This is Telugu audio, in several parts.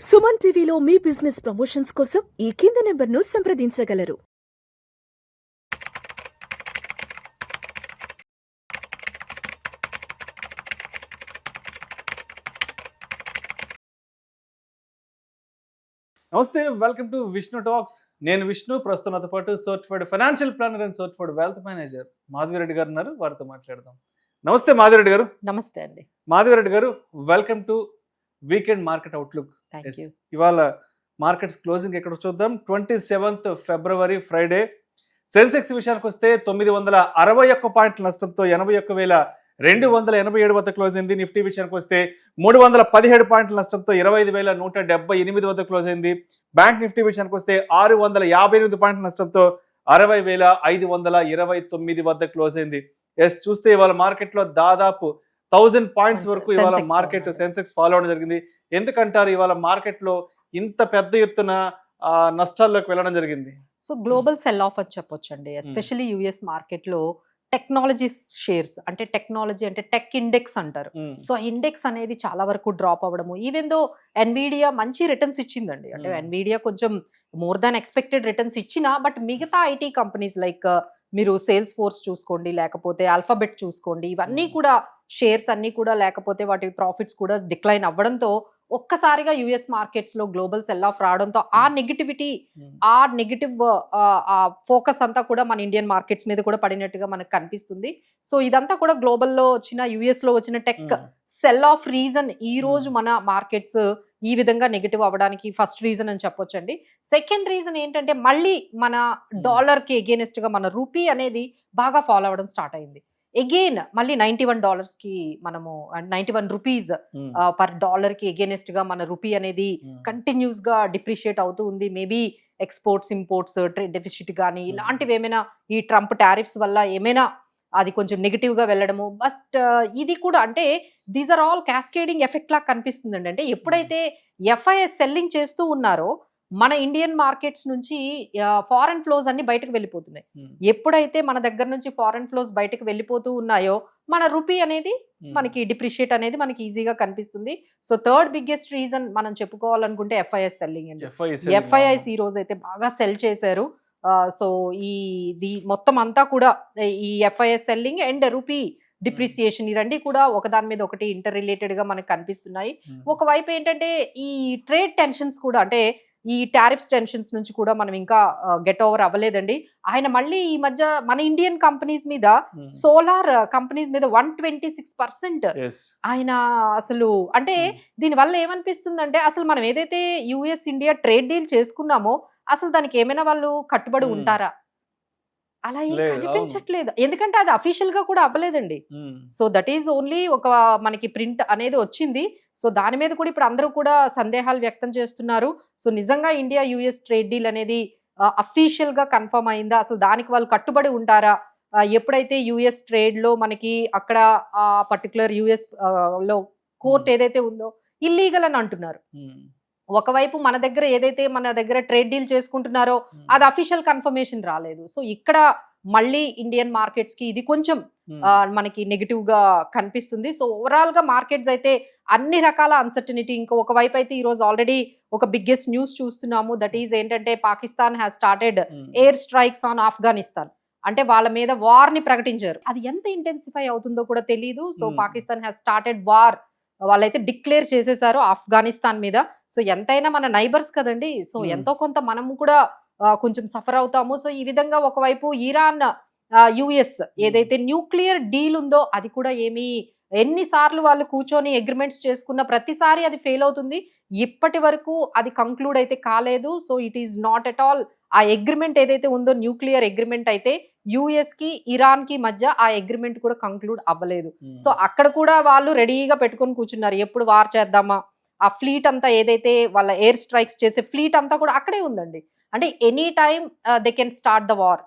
సుమన్ టీవీలో మీ బిజినెస్ ప్రమోషన్స్ కోసం ఈ కింది నెంబర్ను సంప్రదించగలరు. నమస్తే, వెల్కమ్ టు విష్ణు టాక్స్. నేను విష్ణు. ప్రస్తుతం నాతో పాటు certified financial planner and certified wealth manager Madhavi Reddy గారు ఉన్నారు. వారితో మాట్లాడదాం. నమస్తే మాధవిరెడ్డి గారు. నమస్తే అండి. మాధవిరెడ్డి గారు, welcome to weekend market outlook. ఇవాళ మార్కెట్స్ క్లోజింగ్ ఎక్కడ చూద్దాం. 27th ఫిబ్రవరి ఫ్రైడే. సెన్సెక్స్ విషయానికి వస్తే 961 పాయింట్ల నష్టంతో 81,287 వద్ద క్లోజ్ అయింది. నిఫ్టీ విషయానికి వస్తే 317 పాయింట్ల నష్టంతో 25,178 వద్ద క్లోజ్ అయింది. బ్యాంక్ నిఫ్టీ విషయానికి వస్తే 658 పాయింట్ల నష్టంతో 60,529 వద్ద క్లోజ్ అయింది. చూస్తే ఇవాళ మార్కెట్ లో దాదాపు 1000 పాయింట్స్ వరకు ఇవాళ మార్కెట్ సెన్సెక్స్ ఫాలో అవడం జరిగింది. ఎందుకంటారు ఇవాళ మార్కెట్ లో ఇంత పెద్ద ఎత్తున నష్టాల్లోకి వెళ్ళడం జరిగింది? సో గ్లోబల్ సెల్ ఆఫ్ అని చెప్పొచ్చు అండి. ఎస్పెషల్లీ యుఎస్ మార్కెట్ లో టెక్నాలజీ షేర్స్, అంటే టెక్నాలజీ అంటే టెక్ ఇండెక్స్ అంటారు. సో ఇండెక్స్ అనేది చాలా వరకు డ్రాప్ అవ్వడము. ఈవెన్ దో ఎన్విడియా మంచి రిటర్న్స్ ఇచ్చిందండి. అంటే ఎన్విడియా కొంచెం మోర్ దాన్ ఎక్స్పెక్టెడ్ రిటర్న్స్ ఇచ్చినా, బట్ మిగతా ఐటీ కంపెనీస్ లైక్ మీరు సేల్స్ ఫోర్స్ చూసుకోండి, లేకపోతే ఆల్ఫాబెట్ చూసుకోండి, ఇవన్నీ కూడా షేర్స్ అన్ని కూడా, లేకపోతే వాటి ప్రాఫిట్స్ కూడా డిక్లైన్ అవ్వడంతో ఒక్కసారిగా యుఎస్ మార్కెట్స్ లో గ్లోబల్ సెల్ ఆఫ్ రావడంతో ఆ నెగిటివిటీ, ఆ నెగిటివ్ ఫోకస్ అంతా కూడా మన ఇండియన్ మార్కెట్స్ మీద కూడా పడినట్టుగా మనకు కనిపిస్తుంది. సో ఇదంతా కూడా గ్లోబల్లో వచ్చిన, యుఎస్ లో వచ్చిన టెక్ సెల్ ఆఫ్ రీజన్ ఈ రోజు మన మార్కెట్స్ ఈ విధంగా నెగిటివ్ అవ్వడానికి ఫస్ట్ రీజన్ అని చెప్పొచ్చండి. సెకండ్ రీజన్ ఏంటంటే, మళ్ళీ మన డాలర్ కి ఎగేనెస్ట్ గా మన రూపీ అనేది బాగా ఫాలో అవ్వడం స్టార్ట్ అయింది. అగైన్ మళ్ళీ $91 కి మనము 91 రూపీస్ పర్ డాలర్ కి ఎగేనెస్ట్ గా మన రూపీ అనేది కంటిన్యూస్ గా డిప్రిషియేట్ అవుతూ ఉంది. Maybe exports imports trade deficit కానీ ఇలాంటివి ఏమైనా ఈ ట్రంప్ టారిఫ్స్ వల్ల ఏమైనా అది కొంచెం నెగిటివ్ గా వెళ్ళడము. బట్ ఇది కూడా అంటే these are all cascading effect లాగా కనిపిస్తుందండి. అంటే ఎప్పుడైతే ఎఫ్ఐఎస్ సెల్లింగ్ చేస్తూ ఉన్నారో మన ఇండియన్ మార్కెట్స్ నుంచి ఫారెన్ ఫ్లోస్ అన్ని బయటకు వెళ్ళిపోతున్నాయి. ఎప్పుడైతే మన దగ్గర నుంచి ఫారెన్ ఫ్లోస్ బయటకు వెళ్ళిపోతూ ఉన్నాయో మన రూపీ అనేది మనకి డిప్రిషియేట్ అనేది మనకి ఈజీగా కనిపిస్తుంది. సో థర్డ్ బిగ్గెస్ట్ రీజన్ మనం చెప్పుకోవాలనుకుంటే ఎఫ్ఐఎస్ సెల్లింగ్ అండి. ఎఫ్ఐఐస్ ఈ రోజు అయితే బాగా సెల్ చేశారు. సో ఈ మొత్తం అంతా కూడా ఈ FIs selling and rupee depreciation, ఈ రెండు కూడా ఒకదాని మీద ఒకటి ఇంటర్ రిలేటెడ్ గా మనకు కనిపిస్తున్నాయి. ఒకవైపు ఏంటంటే ఈ ట్రేడ్ టెన్షన్స్ కూడా, అంటే ఈ టారిఫ్స్ టెన్షన్స్ నుంచి కూడా మనం ఇంకా గెట్ ఓవర్ అవ్వలేదండి. ఆయన మళ్ళీ ఈ మధ్య మన ఇండియన్ కంపెనీస్ మీద, సోలార్ కంపెనీస్ మీద 126% ఆయన అసలు, అంటే దీనివల్ల ఏమనిపిస్తుందంటే, అసలు మనం ఏదైతే యుఎస్ ఇండియా ట్రేడ్ డీల్ చేసుకున్నామో అసలు దానికి ఏమైనా వాళ్ళు కట్టుబడి ఉంటారా? అలా ఏం కనిపించట్లేదు. ఎందుకంటే అది అఫీషియల్ గా కూడా అవ్వలేదండి. సో దట్ ఈజ్ ఓన్లీ ఒక మనకి ప్రింట్ అనేది వచ్చింది. సో దాని మీద కూడా ఇప్పుడు అందరూ కూడా సందేహాలు వ్యక్తం చేస్తున్నారు. సో నిజంగా ఇండియా యుఎస్ ట్రేడ్ డీల్ అనేది అఫీషియల్ గా కన్ఫర్మ్ అయిందా, అసలు దానికి వాళ్ళు కట్టుబడి ఉంటారా? ఎప్పుడైతే యుఎస్ ట్రేడ్ లో మనకి అక్కడ ఆ పర్టికులర్ యుఎస్ లో కోర్ట్ ఏదైతే ఉందో ఇల్లీగల్ అని అంటున్నారు. ఒకవైపు మన దగ్గర ట్రేడ్ డీల్ చేసుకుంటున్నారో అది అఫీషియల్ కన్ఫర్మేషన్ రాలేదు. సో ఇక్కడ మళ్ళీ ఇండియన్ మార్కెట్స్ కి ఇది కొంచెం మనకి నెగిటివ్ గా కనిపిస్తుంది. సో ఓవరాల్ గా మార్కెట్స్ అయితే అన్ని రకాల అన్సర్టనిటీ. ఇంకా ఒకవైపు అయితే ఈ రోజు ఆల్రెడీ ఒక బిగ్గెస్ట్ న్యూస్ చూస్తున్నాము. దట్ ఈజ్ ఏంటంటే, Pakistan has started air strikes on Afghanistan. అంటే వాళ్ళ మీద వార్ ని ప్రకటించారు. అది ఎంత ఇంటెన్సిఫై అవుతుందో కూడా తెలియదు. So Pakistan has started war, వాళ్ళైతే డిక్లేర్ చేసేసారు ఆఫ్ఘనిస్తాన్ మీద. సో ఎంతైనా మన నైబర్స్ కదండి. సో ఎంతో కొంత మనము కూడా కొంచెం సఫర్ అవుతాము. సో ఈ విధంగా ఒకవైపు ఇరాన్ యుఎస్ ఏదైతే న్యూక్లియర్ డీల్ ఉందో అది కూడా ఎన్నిసార్లు వాళ్ళు కూర్చొని అగ్రిమెంట్స్ చేసుకున్న ప్రతిసారి అది ఫెయిల్ అవుతుంది. ఇప్పటి వరకు అది కంక్లూడ్ అయితే కాలేదు. So it is not at all, ఆ అగ్రిమెంట్ ఏదైతే ఉందో న్యూక్లియర్ అగ్రిమెంట్ అయితే యుఎస్ కి ఇరాన్ కి మధ్య ఆ అగ్రిమెంట్ కూడా కంక్లూడ్ అవ్వలేదు. సో అక్కడ కూడా వాళ్ళు రెడీగా పెట్టుకొని కూర్చున్నారు, ఎప్పుడు వార్ చేద్దామా. ఆ ఫ్లీట్ అంతా ఏదైతే వాళ్ళ ఎయిర్ స్ట్రైక్స్ చేసే ఫ్లీట్ అంతా కూడా అక్కడే ఉందండి. అంటే any time they can start the war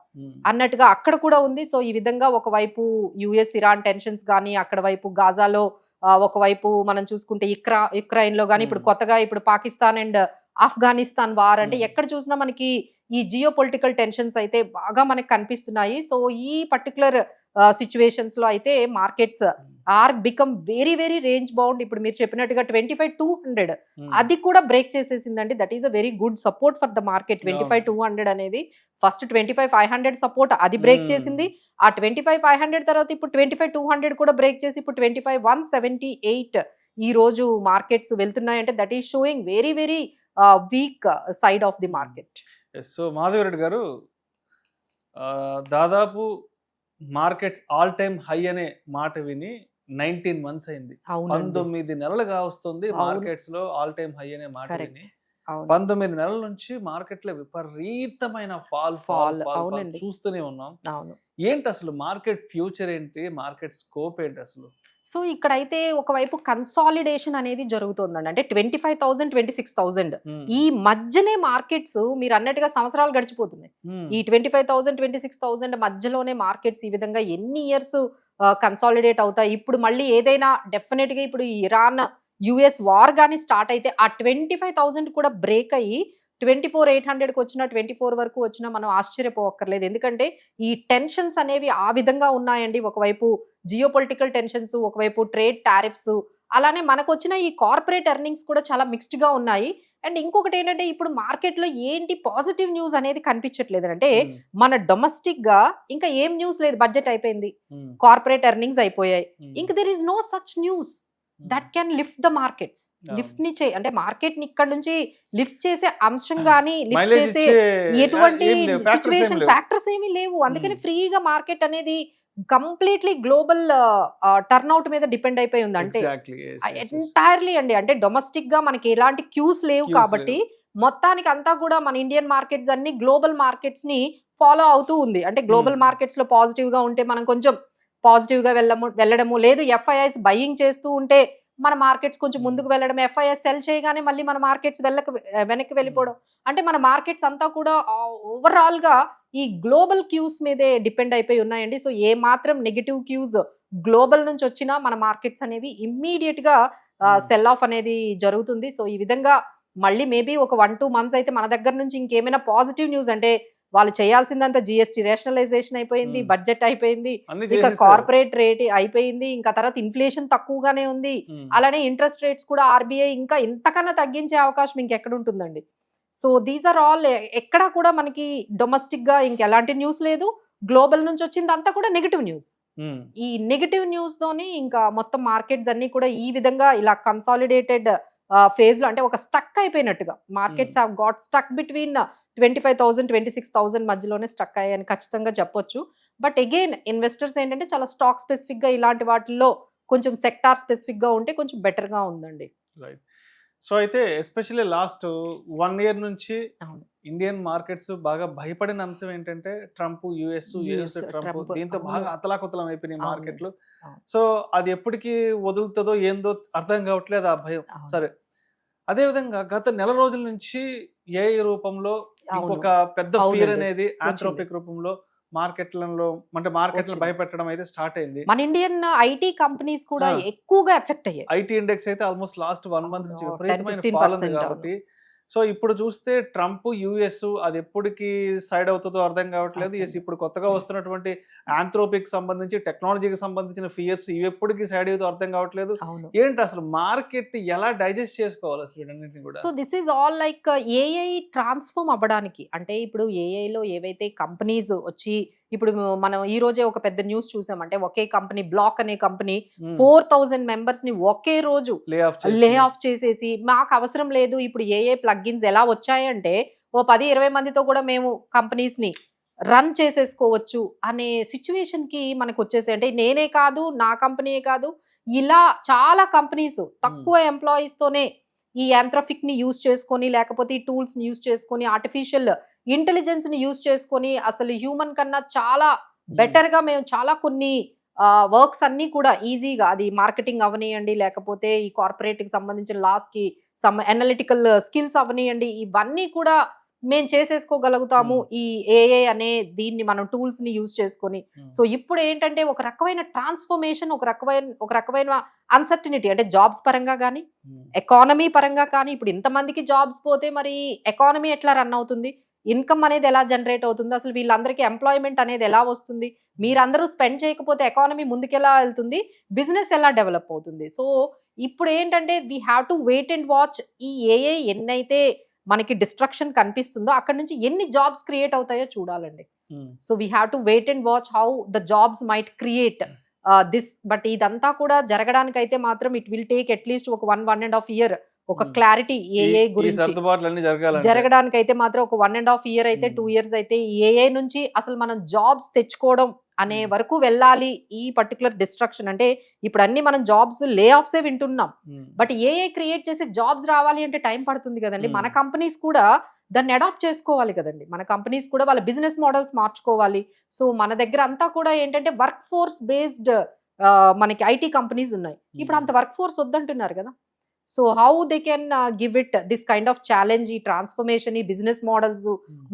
అన్నట్టుగా అక్కడ కూడా ఉంది. సో ఈ విధంగా ఒకవైపు యుఎస్ ఇరాన్ టెన్షన్స్ కానీ, అక్కడ వైపు గాజాలో ఒకవైపు మనం చూసుకుంటే యుక్రెయిన్ లో కానీ, ఇప్పుడు కొత్తగా ఇప్పుడు పాకిస్తాన్ అండ్ ఆఫ్ఘనిస్తాన్ వార్, అంటే ఎక్కడ చూసినా మనకి ఈ జియో పొలిటికల్ టెన్షన్స్ అయితే బాగా మనకు కనిపిస్తున్నాయి. సో ఈ పర్టికులర్ సిచ్యువేషన్స్ లో అయితే markets are become very very range bound. ఇప్పుడు మీరు చెప్పినట్టుగా 25,200 అది కూడా బ్రేక్ చేసేసిందండి. That is a very good support for the market. 25,200 అనేది ఫస్ట్ 25,500 సపోర్ట్ అది బ్రేక్ చేసింది. ఆ 25,500 తర్వాత ఇప్పుడు 25,200 కూడా బ్రేక్ చేసి ఇప్పుడు 25,178 ఈ రోజు మార్కెట్స్ వెళ్తున్నాయంటే that is showing very very weak side of the market. So Madhavi Reddy గారు, దాదాపు మార్కెట్స్ ఆల్ టైమ్ హై అనే మాట విని 19 months అయింది. 19 నెలలుగా వస్తుంది మార్కెట్స్ లో ఆల్ టైమ్ హై అనే మాట విని. 19 నెలల నుంచి మార్కెట్ లో విపరీతమైన ఫాల్ చూస్తూనే ఉన్నాం. ఏంటి అసలు మార్కెట్ ఫ్యూచర్ ఏంటి, మార్కెట్ స్కోప్ ఏంటి అసలు? సో ఇక్కడైతే ఒకవైపు కన్సాలిడేషన్ అనేది జరుగుతుందండి. అంటే 25,000 26,000 ఈ మధ్యనే మార్కెట్స్ మీరు అన్నట్టుగా సంవత్సరాలు గడిచిపోతున్నాయి. ఈ 25,000 26,000 మధ్యలోనే మార్కెట్స్ ఈ విధంగా ఎన్ని ఇయర్స్ కన్సాలిడేట్ అవుతాయి. ఇప్పుడు మళ్ళీ ఏదైనా డెఫినెట్ గా ఇప్పుడు ఇరాన్ యుఎస్ వార్ గానీ స్టార్ట్ అయితే ఆ 25,000 కూడా బ్రేక్ అయ్యి 24,800కి వచ్చినా 24 వరకు వచ్చినా మనం ఆశ్చర్యపోవక్కర్లేదు. ఎందుకంటే ఈ టెన్షన్స్ అనేవి ఆ విధంగా ఉన్నాయండి. ఒకవైపు జియోపొలిటికల్ టెన్షన్స్, ఒకవైపు ట్రేడ్ టారిఫ్స్, అలానే మనకు వచ్చిన ఈ కార్పొరేట్ ఎర్నింగ్స్ కూడా చాలా మిక్స్డ్ గా ఉన్నాయి. అండ్ ఇంకొకటి ఏంటంటే ఇప్పుడు మార్కెట్ లో ఏంటి పాజిటివ్ న్యూస్ అనేది కనిపించట్లేదు. అంటే మన డొమెస్టిక్ గా ఇంకా ఏం న్యూస్ లేదు. బడ్జెట్ అయిపోయింది, కార్పొరేట్ ఎర్నింగ్స్ అయిపోయాయి, ఇంకా there is no such news that can lift the markets. Lift ని అంటే మార్కెట్ ని ఇక్కడ నుంచి లిఫ్ట్ చేసే అంశం గానీ లిఫ్ట్ చేసే ఎటువంటి సిచ్యువేషన్ ఫ్యాక్టర్స్ ఏమీ లేవు. అందుకని ఫ్రీగా మార్కెట్ అనేది కంప్లీట్లీ గ్లోబల్ టర్న్అవుట్ మీద డిపెండ్ అయిపోయి ఉంది. అంటే ఎంటైర్లీ అండి. అంటే డొమెస్టిక్ గా మనకి ఎలాంటి క్యూస్ లేవు కాబట్టి మొత్తానికి అంతా కూడా మన ఇండియన్ మార్కెట్స్ అన్ని గ్లోబల్ మార్కెట్స్ ని ఫాలో అవుతూ ఉంది. అంటే గ్లోబల్ మార్కెట్స్ లో పాజిటివ్ గా ఉంటే మనం కొంచెం పాజిటివ్ గా వెళ్ళడము, లేదు ఎఫ్ఐఐస్ బయింగ్ చేస్తూ ఉంటే మన మార్కెట్స్ కొంచెం ముందుకు వెళ్ళడం, ఎఫ్ఐఎస్ సెల్ చేయగానే మళ్ళీ మన మార్కెట్స్ వెనక్కి వెళ్ళిపోవడం. అంటే మన మార్కెట్స్ అంతా కూడా ఓవరాల్ గా ఈ గ్లోబల్ క్యూస్ మీదే డిపెండ్ అయిపోయి ఉన్నాయండి. సో ఏ మాత్రం నెగిటివ్ క్యూస్ గ్లోబల్ నుంచి వచ్చినా మన మార్కెట్స్ అనేవి ఇమ్మీడియట్ గా సెల్ ఆఫ్ అనేది జరుగుతుంది. సో ఈ విధంగా మళ్ళీ మేబీ ఒక 1-2 months అయితే మన దగ్గర నుంచి ఇంకేమైనా పాజిటివ్ న్యూస్, అంటే వాళ్ళు చేయాల్సిందంతా జిఎస్టీ రేషనలైజేషన్ అయిపోయింది, బడ్జెట్ అయిపోయింది, ఇంకా కార్పొరేట్ రేట్ అయిపోయింది, ఇంకా తర్వాత ఇన్ఫ్లేషన్ తక్కువగానే ఉంది, అలానే ఇంట్రెస్ట్ రేట్స్ కూడా ఆర్బీఐ ఇంకా ఇంతకన్నా తగ్గించే అవకాశం ఇంకెక్కడ ఉంటుందండి. సో దీస్ ఆర్ ఆల్ ఎక్కడ కూడా మనకి డొమెస్టిక్ గా ఇంకెలాంటి న్యూస్ లేదు. గ్లోబల్ నుంచి వచ్చింది అంతా కూడా నెగిటివ్ న్యూస్. ఈ నెగిటివ్ న్యూస్ తోని ఇంకా మొత్తం మార్కెట్స్ అన్ని కూడా ఈ విధంగా ఇలా కన్సాలిడేటెడ్ ఫేజ్ లో, అంటే ఒక స్టక్ అయిపోయినట్టుగా markets have got stuck between 25,000 26,000 మధ్యలోనే స్టక్ అయ్యాయని ఖచ్చితంగా చెప్పొచ్చు. బట్ అగైన్ ఇన్వెస్టర్స్ ఏంటంటే చాలా స్టాక్ స్పెసిఫిక్ గా ఇలాంటి వాటిల్లో కొంచెం సెక్టార్ స్పెసిఫిక్ గా ఉంటే కొంచెం బెటర్ గా ఉందండి. రైట్. సో అయితే ఎస్పెషల్లీ లాస్ట్ 1 year నుంచి ఇండియన్ మార్కెట్స్ బాగా భయపడిన అంశం ఏంటంటే ట్రంప్, యుఎస్ ట్రంప్, దీంతో బాగా అతలాకుతలం అయిపోయినాయి మార్కెట్లు. సో అది ఎప్పటికీ వదులుతుందో ఏందో అర్థం కావట్లేదు ఆ భయం. సరే, అదేవిధంగా గత నెల రోజుల నుంచి ఏఐ రూపంలో ఇంకొక పెద్ద ఫియర్ అనేది ఆంథ్రోపిక్ రూపంలో మార్కెట్లలో, అంటే మార్కెట్లను భయపెట్టడం అయితే స్టార్ట్ అయింది. మన ఇండియన్ ఐటీ కంపెనీస్ కూడా ఎక్కువగా ఎఫెక్ట్ అయ్యాయి. ఐటీ ఇండెక్స్ అయితే ఆల్మోస్ట్ లాస్ట్ 1 month నుంచి విపరీతమైన ఫాల్ ఉంది కాబట్టి. సో ఇప్పుడు చూస్తే ట్రంప్, యుఎస్ అది ఎప్పటికి సైడ్ అవుతుందో అర్థం కావట్లేదు. ఇప్పుడు కొత్తగా వస్తున్నటువంటి ఆంథ్రోపిక్ సంబంధించి టెక్నాలజీకి సంబంధించిన ఫియర్స్ ఇవి ఎప్పటికి సైడ్ అవుతుందో అర్థం కావట్లేదు. ఏంటి అసలు మార్కెట్ ఎలా డైజెస్ట్ చేసుకోవాలి అసలు వీటన్నిటిని కూడా? So this is all like AI transform అవ్వడానికి. అంటే ఇప్పుడు ఏఐలో ఏవైతే కంపెనీస్ వచ్చి, ఇప్పుడు మనం ఈ రోజే ఒక పెద్ద న్యూస్ చూసామంటే ఒకే కంపెనీ, బ్లాక్ అనే కంపెనీ 4,000 members ని ఒకే రోజు లే ఆఫ్ చేసేసి, మాకు అవసరం లేదు ఇప్పుడు ఏఐ ప్లగ్ఇన్స్ ఎలా వచ్చాయంటే ఓ 10-20 మందితో కూడా మేము కంపెనీస్ ని రన్ చేసేసుకోవచ్చు అనే సిచ్యువేషన్ కి మనకు వచ్చేసి, అంటే నేనే కాదు, నా కంపెనీయే కాదు, ఇలా చాలా కంపెనీస్ తక్కువ ఎంప్లాయీస్ తోనే ఈ యాంథ్రోపిక్ ని యూజ్ చేసుకొని, లేకపోతే ఈ టూల్స్ ని యూజ్ చేసుకొని, ఆర్టిఫిషియల్ ఇంటెలిజెన్స్ ని యూజ్ చేసుకొని అసలు హ్యూమన్ కన్నా చాలా బెటర్ గా మేము చాలా కొన్ని వర్క్స్ అన్ని కూడా ఈజీగా, అది మార్కెటింగ్ అవనియండి, లేకపోతే ఈ కార్పొరేట్ కి సంబంధించిన లాస్ కి అనలిటికల్ స్కిల్స్ అవనియండి, ఇవన్నీ కూడా మేము చేసేసుకోగలుగుతాము ఈ ఏఐ అనే దీన్ని మనం టూల్స్ ని యూజ్ చేసుకొని. సో ఇప్పుడు ఏంటంటే ఒక రకమైన ట్రాన్స్ఫర్మేషన్, ఒక రకమైన అన్సర్టినిటీ, అంటే జాబ్స్ పరంగా కానీ ఎకానమీ పరంగా కానీ. ఇప్పుడు ఇంతమందికి జాబ్స్ పోతే మరి ఎకానమీ ఎట్లా రన్ అవుతుంది? ఇన్కమ్ అనేది ఎలా జనరేట్ అవుతుంది, అసలు వీళ్ళందరికీ ఎంప్లాయ్మెంట్ అనేది ఎలా వస్తుంది, మీరందరూ స్పెండ్ చేయకపోతే ఎకానమీ ముందుకెలా వెళ్తుంది, బిజినెస్ ఎలా డెవలప్ అవుతుంది. సో ఇప్పుడు ఏంటంటే we have to wait and watch. ఈ ఏఏ ఎన్నైతే మనకి డిస్ట్రక్షన్ కనిపిస్తుందో అక్కడ నుంచి ఎన్ని జాబ్స్ క్రియేట్ అవుతాయో చూడాలండి. So we have to wait and watch how the jobs might create this. But ఇదంతా కూడా జరగడానికి అయితే మాత్రం ఇట్ విల్ టేక్ అట్లీస్ట్ ఒక 1.5 year ఒక క్లారిటీ ఏఏ గురించి జరగడానికి అయితే మాత్రం ఒక 1.5 year అయితే 2 years అయితే ఏఏ నుంచి అసలు మనం జాబ్స్ తెచ్చుకోవడం అనే వరకు వెళ్ళాలి. ఈ పర్టికులర్ డిస్ట్రక్షన్ అంటే ఇప్పుడు అన్ని మనం జాబ్స్ లే ఆఫ్సే వింటున్నాం, బట్ ఏఏ క్రియేట్ చేసే జాబ్స్ రావాలి అంటే టైం పడుతుంది కదండి. మన కంపెనీస్ కూడా దాన్ని అడాప్ట్ చేసుకోవాలి కదండి. మన కంపెనీస్ కూడా వాళ్ళ బిజినెస్ మోడల్స్ మార్చుకోవాలి. సో మన దగ్గర అంతా కూడా ఏంటంటే వర్క్ ఫోర్స్ బేస్డ్ మనకి ఐటీ కంపెనీస్ ఉన్నాయి. ఇప్పుడు అంత వర్క్ ఫోర్స్ వద్దంటున్నారు కదా. So how they can give it this kind of challenge, ఈ ట్రాన్స్ఫర్మేషన్, ఈ బిజినెస్ మోడల్స్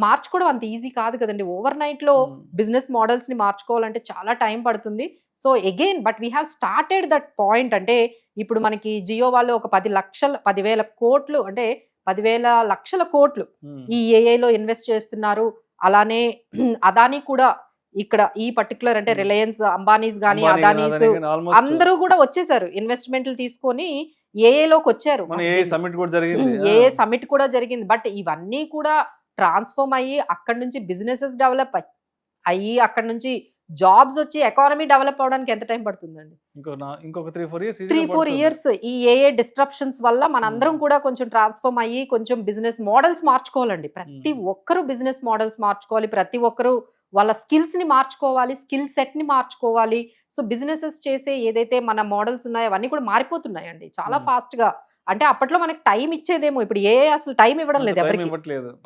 మార్చుకోవడం అంత ఈజీ కాదు కదండి. ఓవర్ నైట్ లో బిజినెస్ మోడల్స్ ని మార్చుకోవాలంటే చాలా టైం పడుతుంది. So again but we have started that point. అంటే ఇప్పుడు మనకి జియో వాళ్ళు ఒక 10,000 కోట్లు అంటే 10,000 లక్షల కోట్లు ఈ ఏఐలో ఇన్వెస్ట్ చేస్తున్నారు. అలానే అదానీ కూడా ఇక్కడ ఈ పర్టికులర్ అంటే రిలయన్స్, అంబానీస్ గానీ, అదానీస్ అందరూ కూడా వచ్చేసారు, ఇన్వెస్ట్మెంట్లు తీసుకొని ఏఏలోకి వచ్చారు. ఏఏ సమిట్ కూడా జరిగింది. బట్ ఇవన్నీ కూడా ట్రాన్స్ఫార్మ్ అయ్యి అక్కడ నుంచి బిజినెసెస్ డెవలప్ అయ్యి అక్కడ నుంచి జాబ్స్ వచ్చి ఎకానమీ డెవలప్ అవడానికి ఎంత టైం పడుతుందండి? ఇంకొక 3-4 years. ఈ ఏఏ డిస్ట్రప్షన్స్ వల్ల మనందరం కూడా కొంచెం ట్రాన్స్ఫార్మ్ అయ్యి కొంచెం బిజినెస్ మోడల్స్ మార్చుకోవాలండి. ప్రతి ఒక్కరు బిజినెస్ మోడల్స్ మార్చుకోవాలి, ప్రతి ఒక్కరు వాళ్ళ స్కిల్స్ ని మార్చుకోవాలి, స్కిల్ సెట్ ని మార్చుకోవాలి. సో బిజినెసెస్ చేసే ఏదైతే మన మోడల్స్ ఉన్నాయో అవన్నీ కూడా మారిపోతున్నాయండి చాలా ఫాస్ట్ గా. అంటే అప్పట్లో మనకి టైం ఇచ్చేదేమో, ఇప్పుడు ఏ అసలు టైం ఇవ్వడం లేదు, ఎవరికి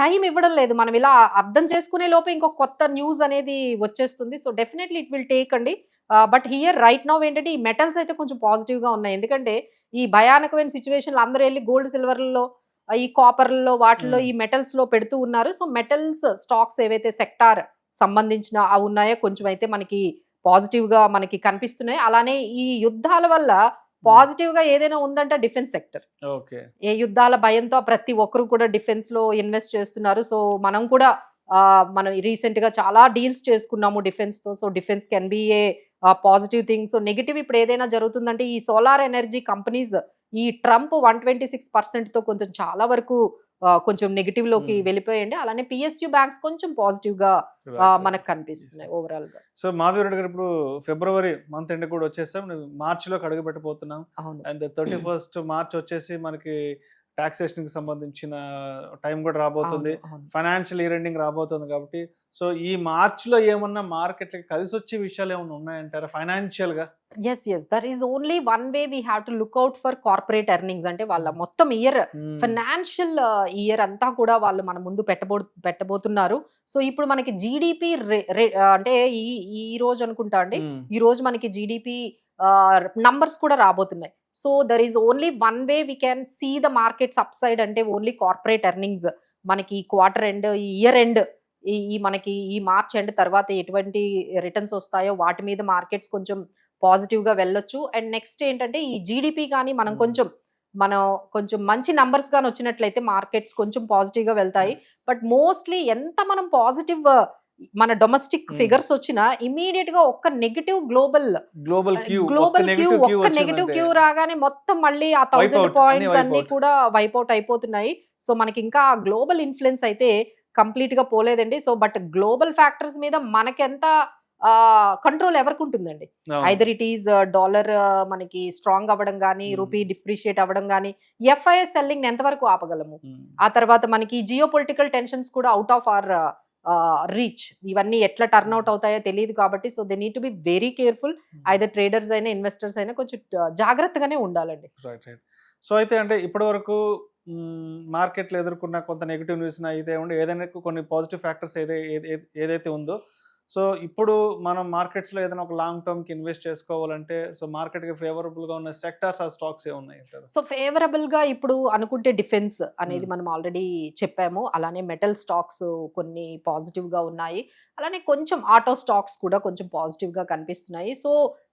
టైం ఇవ్వడం లేదు. మనం ఇలా అర్థం చేసుకునే లోపే ఇంకొక కొత్త న్యూస్ అనేది వచ్చేస్తుంది. So definitely it will take అండి. బట్ హియర్ రైట్ నౌ ఏంటంటే ఈ మెటల్స్ అయితే కొంచెం పాజిటివ్ గా ఉన్నాయి. ఎందుకంటే ఈ భయానకమైన సిచ్యువేషన్లు అందరూ వెళ్ళి గోల్డ్ సిల్వర్లలో, ఈ కాపర్లలో, వాటిల్లో ఈ మెటల్స్ లో పెడుతూ ఉన్నారు. సో మెటల్స్ స్టాక్స్ ఏవైతే సెక్టార్ సంబంధించిన అవి ఉన్నాయో కొంచెం అయితే మనకి పాజిటివ్ గా మనకి కనిపిస్తున్నాయి. అలానే ఈ యుద్ధాల వల్ల పాజిటివ్ గా ఏదైనా ఉందంటే డిఫెన్స్ సెక్టర్. ఏ యుద్ధాల భయంతో ప్రతి ఒక్కరు కూడా డిఫెన్స్ లో ఇన్వెస్ట్ చేస్తున్నారు. సో మనం కూడా మనం రీసెంట్ గా చాలా డీల్స్ చేసుకున్నాము డిఫెన్స్ తో. So defence can be A positive thing. So negative ఇప్పుడు ఏదైనా జరుగుతుందంటే ఈ సోలార్ ఎనర్జీ కంపెనీస్ ఈ ట్రంప్ 126% తో కొంచెం చాలా వరకు కొంచెం నెగిటివ్ లోకి వెళ్ళిపోయండి. అలానే పిఎస్యు బ్యాంక్స్ కొంచెం పాజిటివ్ గా మనకు కనిపిస్తున్నాయి ఓవరాల్ గా. సో మాధవి రెడ్డి గారు, ఇప్పుడు ఫిబ్రవరి మంత్ ఎండ్ కూడా వచ్చేసాం, మార్చ్ లోకి అడుగు పెట్టబోతున్నాం. అండ్ 31st March వచ్చేసి మనకి టాక్సేషన్ కి సంబంధించిన టైం కూడా రాబోతుంది, ఫైనాన్షియల్ ఇయర్ ఎండింగ్ రాబోతుంది కాబట్టి. సో ఈ మార్చ్ లో ఏమన్నా మార్కెట్ కలిసి వచ్చే విషయాలు ఏమన్నా ఉన్నాయంటారా ఫైనాన్షియల్ గా? Yes there is only one way we have to look out for corporate earnings. అంటే వాళ్ళ మొత్తం ఇయర్ ఫైనాన్షియల్ ఇయర్ అంతా కూడా వాళ్ళు మన ముందు పెట్టబోతున్నారు. సో ఇప్పుడు మనకి జీడిపి అంటే ఈ రోజు అనుకుంటా అండి, ఈ రోజు మనకి జీడిపి నంబర్స్ కూడా రాబోతున్నాయి. So there is only one way we can see the markets up side only corporate earnings. మనకి క్వార్టర్ ఎండ్, ఈ ఇయర్ ఎండ్, ఈ మనకి ఈ మార్చ్ ఎండ్ తర్వాత ఎటువంటి రిటర్న్స్ వస్తాయో వాటి మీద మార్కెట్స్ కొంచెం పాజిటివ్ గా వెళ్ళొచ్చు. అండ్ నెక్స్ట్ ఏంటంటే ఈ జీడిపి కానీ మనం కొంచెం మంచి నంబర్స్ కానీ వచ్చినట్లయితే మార్కెట్స్ కొంచెం పాజిటివ్ గా వెళ్తాయి. బట్ మోస్ట్లీ ఎంత మనం పాజిటివ్ మన డొమెస్టిక్ ఫిగర్స్ వచ్చినా ఇమీడియట్ గా ఒక్క నెగిటివ్ గ్లోబల్ క్యూ ఒక్క నెగిటివ్ క్యూ రాగానే మొత్తం మళ్ళీ ఆ 1000 పాయింట్స్ అన్ని కూడా వైపౌట్ అయిపోతున్నాయి. సో మనకి ఇంకా గ్లోబల్ ఇన్ఫ్లుయెన్స్ అయితే కంప్లీట్ గా పోలేదండి. సో బట్ గ్లోబల్ ఫ్యాక్టర్స్ మీద మనకెంత కంట్రోల్ ఎవరికి ఉంటుందండి? ఐదర్ ఇట్ ఈస్ డాలర్ మనకి స్ట్రాంగ్ అవ్వడం కానీ, రూపీ డిప్రిషియేట్ అవ్వడం కానీ, ఎఫ్ఐఎస్ సెల్లింగ్ ఎంతవరకు ఆపగలము, ఆ తర్వాత మనకి జియో పొలిటికల్ టెన్షన్స్ కూడా అవుట్ ఆఫ్ అవర్ రీచ్, ఇవన్నీ ఎట్లా టర్న్ అవుట్ అవుతాయో తెలియదు కాబట్టి. So they need to be very careful. Either traders అయినా ఇన్వెస్టర్స్ అయినా కొంచెం జాగ్రత్తగానే ఉండాలండి. సో అయితే అంటే ఇప్పటి వరకు మార్కెట్లో ఎదుర్కొన్న కొంత నెగిటివ్ న్యూస్ అయితే ఉండి ఏదైనా కొన్ని పాజిటివ్ ఫ్యాక్టర్స్ ఏదైతే ఉందో, సో ఇప్పుడు మనం మార్కెట్స్లో ఏదైనా ఒక లాంగ్ టర్మ్కి ఇన్వెస్ట్ చేసుకోవాలంటే సో మార్కెట్కి ఫేవరబుల్గా ఉన్న సెక్టార్స్ ఆ స్టాక్స్ ఏమున్నాయి? సో ఫేవరబుల్గా ఇప్పుడు అనుకుంటే డిఫెన్స్ అనేది మనం ఆల్రెడీ చెప్పాము. అలానే మెటల్ స్టాక్స్ కొన్ని పాజిటివ్గా ఉన్నాయి. అలానే కొంచెం ఆటో స్టాక్స్ కూడా కొంచెం పాజిటివ్గా కనిపిస్తున్నాయి. సో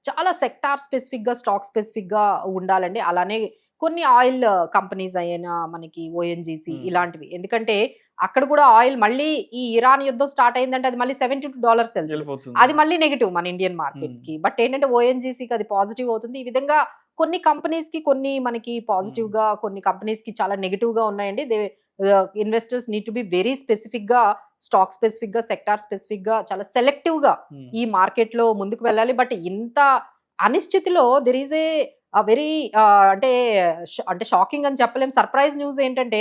చాలా సెక్టార్ స్పెసిఫిక్గా, స్టాక్ స్పెసిఫిక్గా ఉండాలండి. అలానే కొన్ని ఆయిల్ కంపెనీస్ అయినా మనకి ఓఎన్జీసీ Hmm. ఇలాంటివి, ఎందుకంటే అక్కడ కూడా ఆయిల్ మళ్ళీ ఈ ఇరాన్ యుద్ధం స్టార్ట్ అయిందంటే అది మళ్ళీ $72 వెళ్తుంది, వెళ్ళిపోతుంది. అది మళ్ళీ నెగిటివ్ మన ఇండియన్ మార్కెట్స్ కి. బట్ ఏంటంటే ఓఎన్జీసీకి అది పాజిటివ్ అవుతుంది. ఈ విధంగా కొన్ని కంపెనీస్ కి కొన్ని మనకి పాజిటివ్ గా, కొన్ని కంపెనీస్ కి చాలా నెగిటివ్ గా ఉన్నాయండి. Investors need to be very specific గా, స్టాక్ స్పెసిఫిక్ గా, సెక్టార్ స్పెసిఫిక్ గా, చాలా సెలెక్టివ్ గా Hmm. ఈ మార్కెట్ లో ముందుకు వెళ్ళాలి. బట్ ఇంత అనిశ్చితిలో దెర్ ఈజ్ ఏ వెరీ అంటే షాకింగ్ అని చెప్పలేం. సర్ప్రైజ్ న్యూస్ ఏంటంటే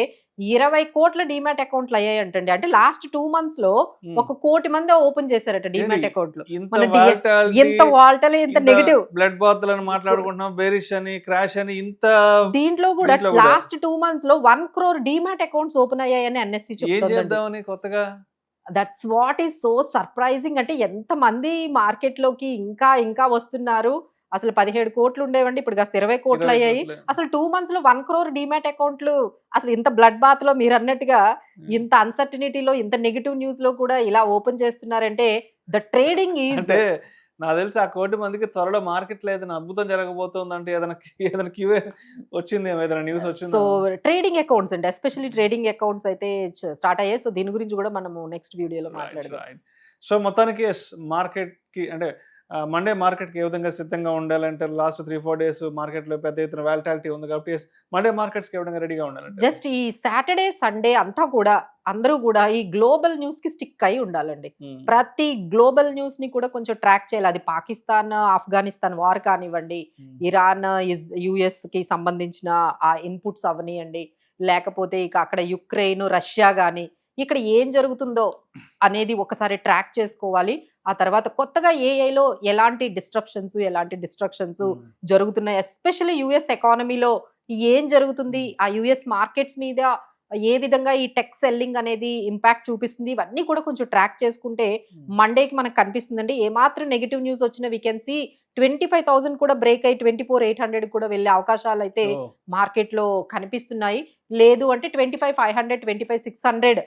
20 కోట్ల డిమాట్ అకౌంట్లు అయ్యాయంటండి. అంటే లాస్ట్ 2 months లో Hmm. 1 కోటి మంది ఓపెన్ చేశారట డిమాట్ ఏంటి? అకౌంట్లు. ఇంత మన volatility, ఎంత వాల్టల్, ఎంత ఇంత నెగిటివ్. బ్లడ్ బాత్ అని మాట్లాడుకుంటున్నాం, బేరిష్ అని, క్రాష్ అని, ఇంత దీంట్లో కూడా దీంట్లో కూడా. లాస్ట్ 2 months లో 1 crore డిమాట్ అకౌంట్స్ ఓపెన్ అయ్యాయని ఎన్ఎస్సి ఏం చెప్తుందండి. చేద్దామని కొత్తగా? That's what is so surprising. అంటే ఎంత మంది మార్కెట్ లోకి ఇంకా ఇంకా వస్తున్నారు. అసలు 17 కోట్లు ఉండేవండి, ఇప్పుడు కాస్త 20 కోట్లు 20 అయ్యాయి. కోట్లే. అసలు 2 months లో 1 crore డిమాట్ అకౌంట్లు. అసలు ఇంత బ్లడ్ బాత్ లో మీరు అన్నట్టుగా ఇంత అన్సర్టనిటీలో, ఇంత నెగిటివ్ న్యూస్ లో కూడా ఇలా ఓపెన్ చేస్తున్నారంటే ద ట్రేడింగ్ ఈజ్ అంటే నాకు తెలిసి ఆ 1 కోటి మందికి త్వరలో మార్కెట్ లో ఏదైనా అద్భుతం జరగబోతుంది అంటే ఏదైనా క్యూఏ వచ్చింది, ఏదైనా న్యూస్ వచ్చింది. సో ట్రేడింగ్ అకౌంట్స్ అండి, ఎస్పెషల్లీ ట్రేడింగ్ అకౌంట్స్ అయితే స్టార్ట్ అయ్యాయి. సో దీని గురించి కూడా మనము నెక్స్ట్ వీడియోలో మాట్లాడదాం. సో మొత్తానికి మార్కెట్ కి అంటే మండే మార్కెట్ కి ఏ విధంగా సిద్ధంగా ఉండాలంటే లాస్ట్ 3-4 days మార్కెట్ లో పెద్ద ఎత్తున వాలటాలిటీ ఉంది కాబట్టి మండే మార్కెట్స్ కి ఏ విధంగా రెడీగా ఉండాలంటే జస్ట్ ఈ సాటర్డే సండే అంతా కూడా అందరూ కూడా ఈ గ్లోబల్ న్యూస్ కి స్టిక్ అయి ఉండాలండి. ప్రతి గ్లోబల్ న్యూస్ ని కూడా కొంచెం ట్రాక్ చేయాలి. అది పాకిస్తాన్ ఆఫ్ఘనిస్తాన్ వార్ కానివ్వండి, ఇరాన్ యుఎస్ కి సంబంధించిన ఆ ఇన్పుట్స్ అవనియండి, లేకపోతే ఇక అక్కడ యుక్రెయిన్ రష్యా గాని, ఇక్కడ ఏం జరుగుతుందో అనేది ఒకసారి ట్రాక్ చేసుకోవాలి. ఆ తర్వాత కొత్తగా ఏఐలో ఎలాంటి డిస్ట్రప్షన్స్, ఎలాంటి డిస్ట్రక్షన్స్ జరుగుతున్నాయి, ఎస్పెషల్లీ యుఎస్ ఎకానమీలో ఏం జరుగుతుంది, ఆ యుఎస్ మార్కెట్స్ మీద ఏ విధంగా ఈ టెక్ సెల్లింగ్ అనేది ఇంపాక్ట్ చూపిస్తుంది, ఇవన్నీ కూడా కొంచెం ట్రాక్ చేసుకుంటే మండేకి మనకు కనిపిస్తుందండి. ఏమాత్రం నెగిటివ్ న్యూస్ వచ్చినా వీ కెన్ సీ 25,000 కూడా బ్రేక్ అయ్యి 24,800 కూడా వెళ్ళే అవకాశాలు అయితే మార్కెట్ లో కనిపిస్తున్నాయి. లేదు అంటే 25,500, 25,600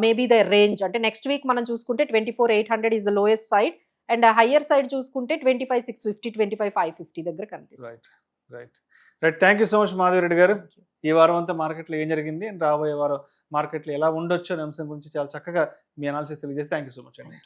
మేబీ ద రేంజ్. అంటే నెక్స్ట్ వీక్ మనం చూసుకుంటే 24,800 is the lowest side, and higher side చూసుకుంటే 25,650, 25,550 దగ్గర కనిపిస్తుంది. Right. Thank you so much Madhavi Reddy గారు. ఈ వారం అంతా మార్కెట్లో ఏం జరిగింది అండ్ రాబోయే వారం మార్కెట్లో ఎలా ఉండొచ్చు అనే అంశం గురించి చాలా చక్కగా మీ అనాలిసిస్ తెలియజేసి థ్యాంక్ యూ సో మచ్ అండి.